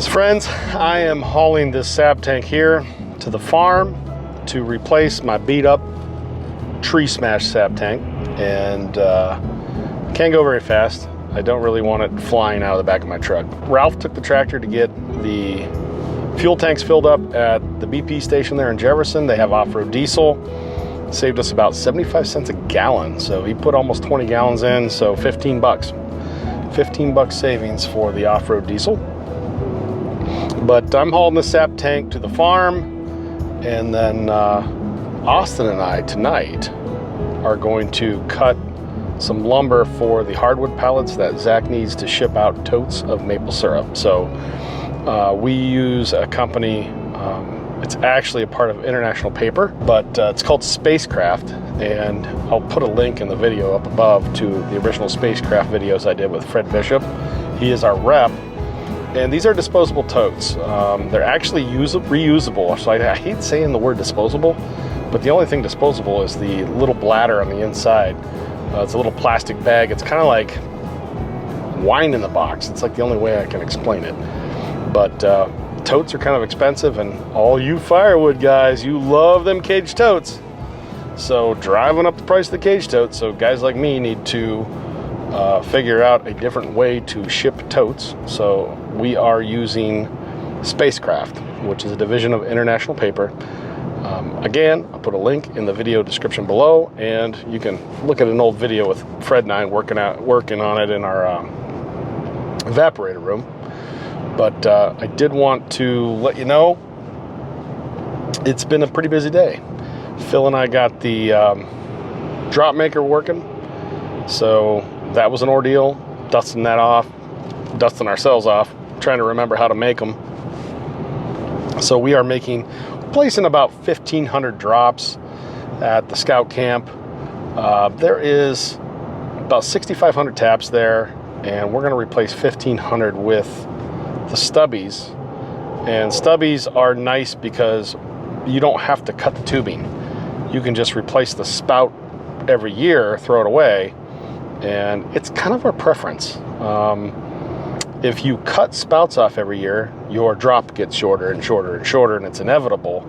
Friends, I am hauling this sap tank here to the farm to replace my beat up tree smash sap tank, and can't go very fast. I don't really want it flying out of the back of my truck. Ralph took the tractor to get the fuel tanks filled up at the BP station there in Jefferson. They have off-road diesel. Saved us about 75 cents a gallon. So he put almost 20 gallons in, so 15 bucks. 15 bucks savings for the off-road diesel. But I'm hauling the sap tank to the farm, and then Austin and I tonight are going to cut some lumber for the hardwood pallets that Zach needs to ship out totes of maple syrup. So we use a company, it's actually a part of International Paper, but it's called Spacekraft, and I'll put a link in the video up above to the original Spacekraft videos I did with Fred Bishop. He is our rep. And these are disposable totes. They're actually reusable. So I hate saying the word disposable, but the only thing disposable is the little bladder on the inside. It's a little plastic bag. It's kind of like wine in the box. It's like the only way I can explain it. But totes are kind of expensive, and all you firewood guys, you love them cage totes. So driving up the price of the cage totes. So guys like me need to figure out a different way to ship totes. So we are using Spacekraft, which is a division of International Paper. Again, I'll put a link in the video description below, and you can look at an old video with Fred and I working on it in our evaporator room. But I did want to let you know it's been a pretty busy day. Phil and I got the drop maker working, so that was an ordeal, dusting ourselves off, trying to remember how to make them. So we are placing about 1,500 drops at the scout camp. There is about 6,500 taps there, and we're going to replace 1,500 with the stubbies. And stubbies are nice because you don't have to cut the tubing. You can just replace the spout every year, throw it away. And it's kind of our preference. If you cut spouts off every year, your drop gets shorter and shorter and shorter, and it's inevitable.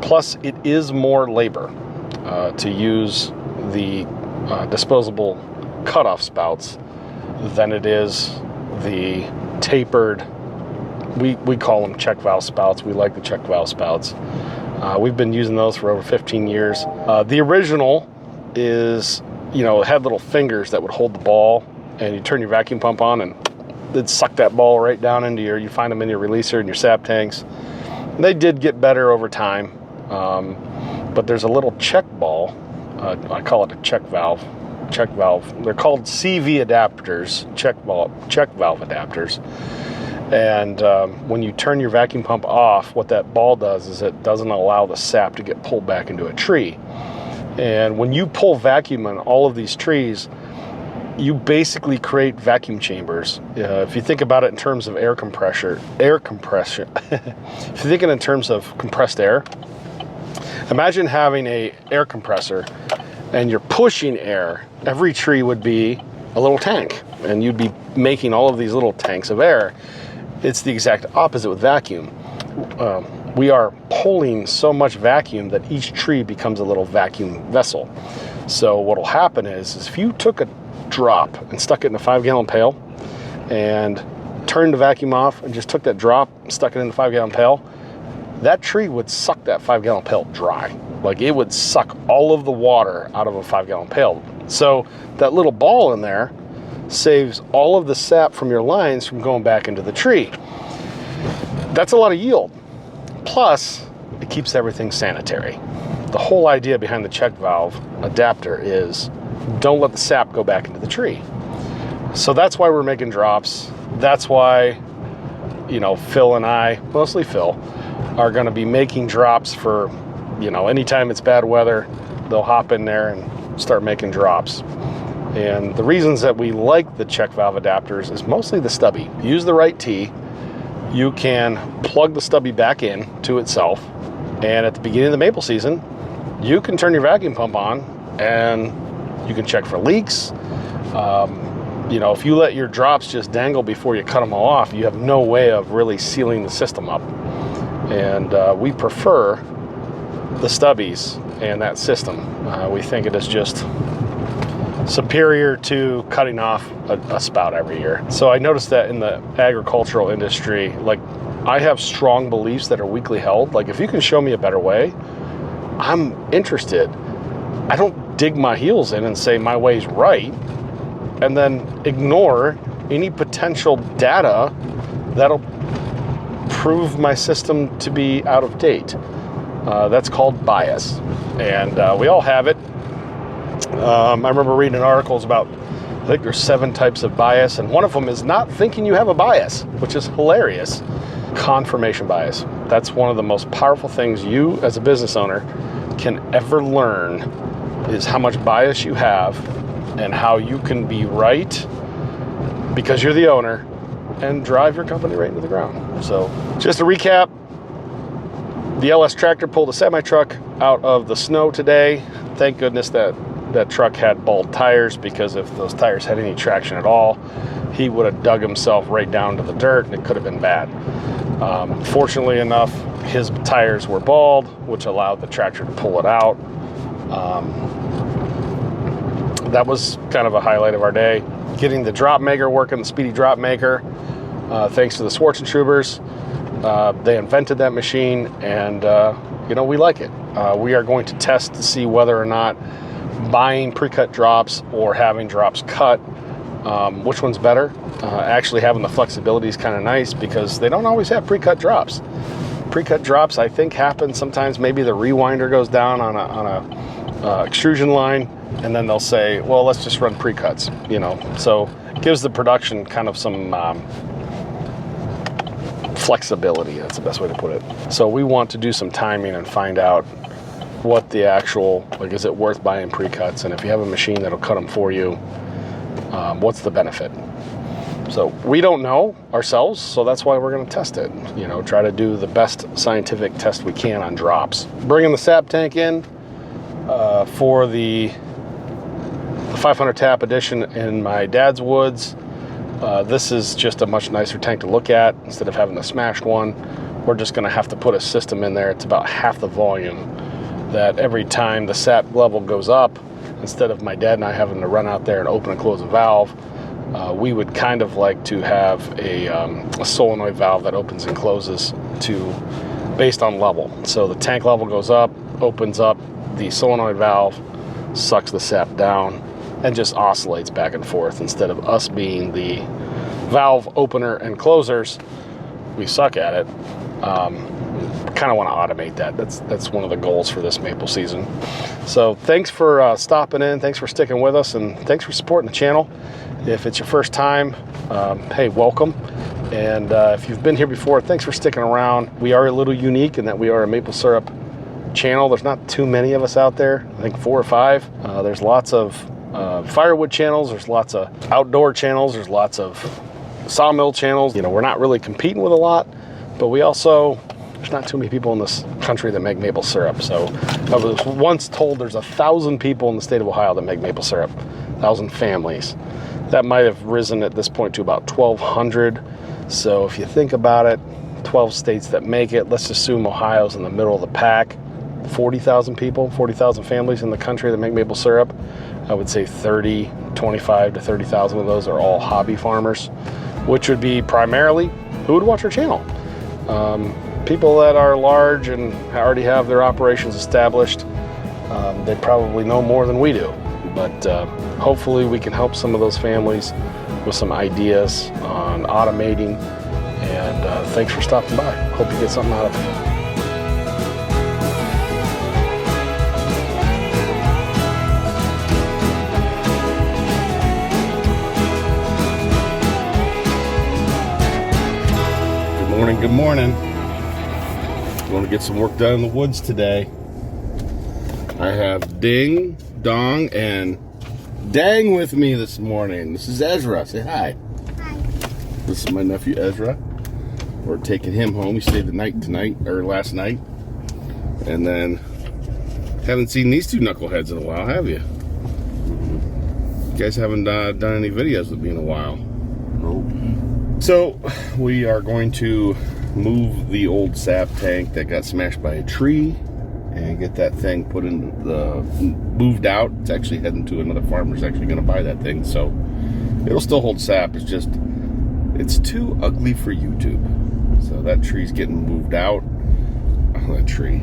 Plus, it is more labor to use the disposable cutoff spouts than it is the tapered, we call them check valve spouts. We like the check valve spouts. We've been using those for over 15 years. The original is, it had little fingers that would hold the ball, and you turn your vacuum pump on and it'd suck that ball right down into you find them in your releaser and your sap tanks. They did get better over time, but there's a little check ball. I call it a check valve. They're called CV adapters, check valve adapters. And when you turn your vacuum pump off, what that ball does is it doesn't allow the sap to get pulled back into a tree. And when you pull vacuum on all of these trees, you basically create vacuum chambers. If you think about it in terms of air compression, if you're thinking in terms of compressed air, imagine having an air compressor and you're pushing air. Every tree would be a little tank, and you'd be making all of these little tanks of air. It's the exact opposite with vacuum. We are pulling so much vacuum that each tree becomes a little vacuum vessel. So what'll happen is if you took a drop and stuck it in a 5-gallon pail and turned the vacuum off and just took that drop and stuck it in the 5-gallon pail, that tree would suck that 5-gallon pail dry. Like, it would suck all of the water out of a 5-gallon pail. So that little ball in there saves all of the sap from your lines from going back into the tree. That's a lot of yield. Plus, it keeps everything sanitary. The whole idea behind the check valve adapter is don't let the sap go back into the tree. So that's why we're making drops. That's why, Phil and I, mostly Phil, are going to be making drops for, anytime it's bad weather, they'll hop in there and start making drops. And the reasons that we like the check valve adapters is mostly the stubby. Use the right T. You can plug the stubby back in to itself, and at the beginning of the maple season, you can turn your vacuum pump on and you can check for leaks. You know, if you let your drops just dangle before you cut them all off, you have no way of really sealing the system up. And we prefer the stubbies and that system. We think it is just superior to cutting off a spout every year. So I noticed that in the agricultural industry, like, I have strong beliefs that are weakly held. Like, if you can show me a better way, I'm interested. I don't dig my heels in and say my way's right and then ignore any potential data that'll prove my system to be out of date. That's called bias, and we all have it. I remember reading articles about, I think there's 7 types of bias, and one of them is not thinking you have a bias, which is hilarious. Confirmation bias. That's one of the most powerful things you as a business owner can ever learn, is how much bias you have and how you can be right because you're the owner and drive your company right into the ground. So just to recap, the LS tractor pulled a semi-truck out of the snow today. Thank goodness that truck had bald tires, because if those tires had any traction at all, he would have dug himself right down to the dirt and it could have been bad. Fortunately enough, his tires were bald, which allowed the tractor to pull it out. That was kind of a highlight of our day. Getting the drop maker working, the speedy drop maker, thanks to the Schwarzentrubers. They invented that machine, and you know, we like it. We are going to test to see whether or not buying pre-cut drops or having drops cut, which one's better. Actually having the flexibility is kind of nice, because they don't always have pre-cut drops. Pre-cut drops, I think, happen sometimes. Maybe the rewinder goes down on a extrusion line, and then they'll say, well, let's just run pre-cuts, you know. So it gives the production kind of some flexibility. That's the best way to put it. So we want to do some timing and find out what the actual, like, is it worth buying pre-cuts? And if you have a machine that'll cut them for you, what's the benefit? So we don't know ourselves, so that's why we're going to test it. You know, try to do the best scientific test we can on drops. Bringing the sap tank in for the 500 tap edition in my dad's woods. This is just a much nicer tank to look at. Instead of having the smashed one, we're just going to have to put a system in there. It's about half the volume, that every time the sap level goes up, instead of my dad and I having to run out there and open and close a valve, we would kind of like to have a solenoid valve that opens and closes based on level. So the tank level goes up, opens up, the solenoid valve sucks the sap down and just oscillates back and forth. Instead of us being the valve opener and closers, we suck at it. Kind of want to automate that. That's one of the goals for this maple season. So thanks for stopping in, thanks for sticking with us, and thanks for supporting the channel. If it's your first time, hey, welcome. And if you've been here before, thanks for sticking around. We are a little unique in that we are a maple syrup channel. There's not too many of us out there, I think 4 or 5. There's lots of firewood channels, there's lots of outdoor channels, there's lots of sawmill channels. You know, we're not really competing with a lot, but we also, there's not too many people in this country that make maple syrup. So I was once told there's 1,000 people in the state of Ohio that make maple syrup, 1,000 families. That might have risen at this point to about 1,200. So if you think about it, 12 states that make it, let's assume Ohio's in the middle of the pack. 40,000 people, 40,000 families in the country that make maple syrup. I would say 25 to 30,000 of those are all hobby farmers, which would be primarily who would watch our channel. People that are large and already have their operations established. They probably know more than we do, but hopefully we can help some of those families with some ideas on automating. And thanks for stopping by. Hope you get something out of it. Good morning. Going to get some work done in the woods today. I have Ding, Dong, and Dang with me this morning. This is Ezra. Say hi. Hi. This is my nephew Ezra. We're taking him home. He stayed the night tonight, or last night. And then, haven't seen these two knuckleheads in a while, have you? You guys haven't done any videos with me in a while. Nope. So we are going to move the old sap tank that got smashed by a tree and get that thing moved out. It's actually heading to another farmer's actually going to buy that thing, so it'll still hold sap. It's too ugly for YouTube. So that tree's getting moved out. Oh, that tree.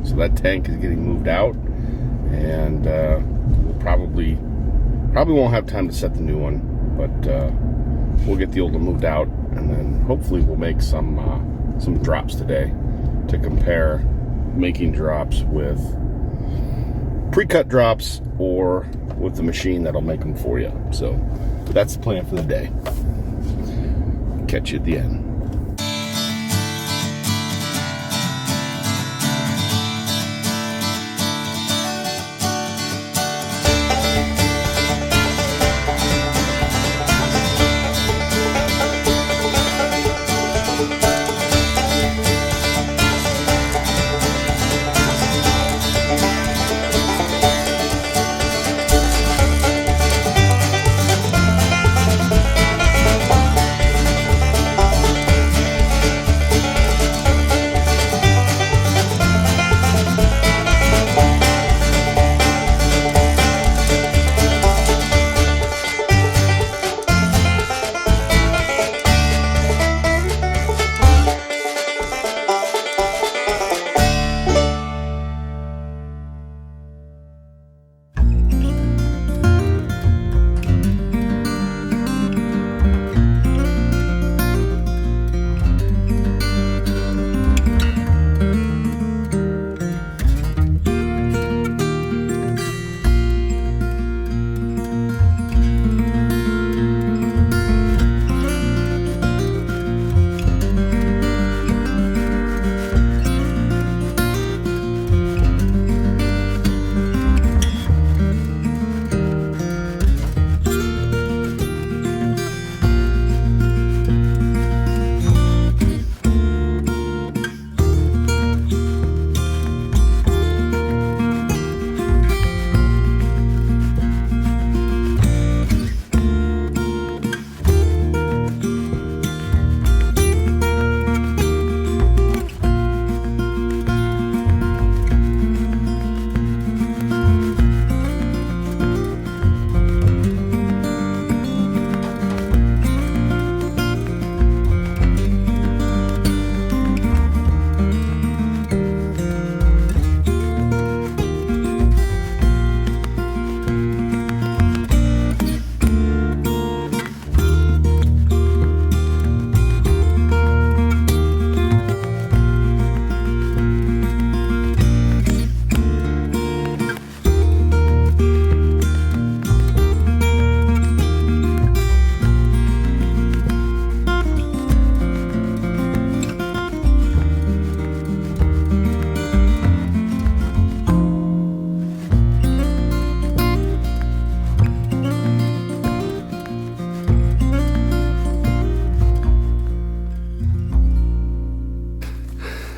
So that tank is getting moved out, and we'll probably won't have time to set the new one, but we'll get the old one moved out, and then hopefully we'll make some drops today to compare making drops with pre-cut drops or with the machine that'll make them for you. So that's the plan for the day. Catch you at the end.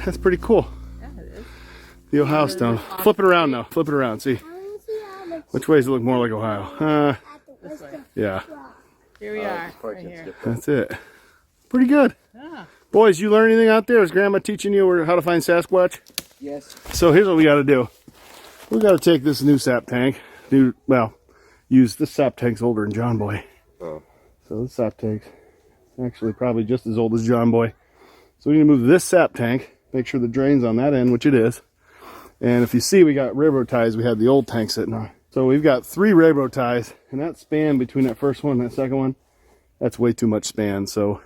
That's pretty cool. Yeah, it is. The Ohio stone. Flip it around now. Flip it around. See. Which way does it look more like Ohio? This way. Yeah. Here we are. Right here. That's it. Pretty good. Yeah. Boys, you learn anything out there? Is Grandma teaching you how to find Sasquatch? Yes. So here's what we got to do. We got to take this new sap tank. Use this sap tank's older than John Boy. Oh. So this sap tank's actually probably just as old as John Boy. So we need to move this sap tank. Make sure the drain's on that end, which it is. And if you see, we got railroad ties we had the old tank sitting on. So we've got 3 railroad ties, and that span between that first one and that second one, that's way too much span. So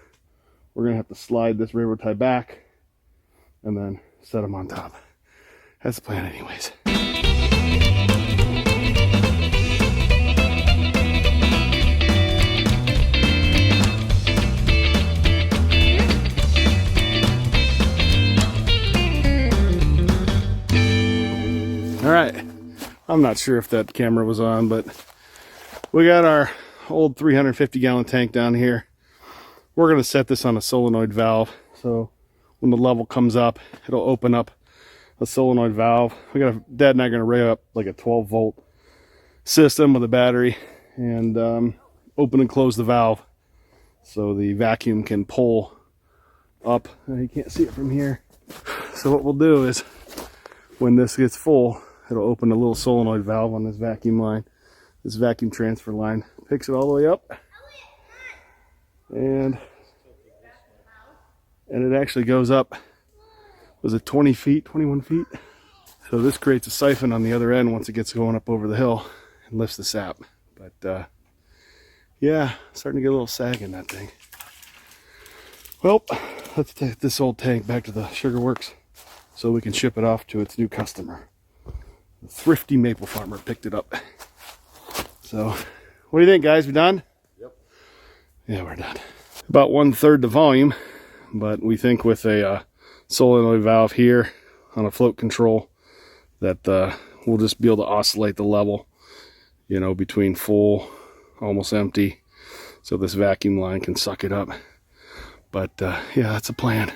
we're gonna have to slide this railroad tie back and then set them on top. That's the plan anyways. All right, I'm not sure if that camera was on, but we got our old 350-gallon tank down here. We're gonna set this on a solenoid valve. So when the level comes up, it'll open up a solenoid valve. Dad and I are gonna rig up like a 12-volt system with a battery, and open and close the valve so the vacuum can pull up. You can't see it from here. So what we'll do is when this gets full, it'll open a little solenoid valve on this vacuum line. This vacuum transfer line picks it all the way up, and it actually goes up, was it 20 feet, 21 feet? So this creates a siphon on the other end once it gets going up over the hill and lifts the sap. But yeah, starting to get a little sag in that thing. Well, let's take this old tank back to the sugar works so we can ship it off to its new customer. The thrifty maple farmer picked it up. So, what do you think, guys? We done? Yep. Yeah, we're done. About 1/3 the volume, but we think with a solenoid valve here on a float control that we'll just be able to oscillate the level, you know, between full, almost empty, so this vacuum line can suck it up. But yeah, that's a plan.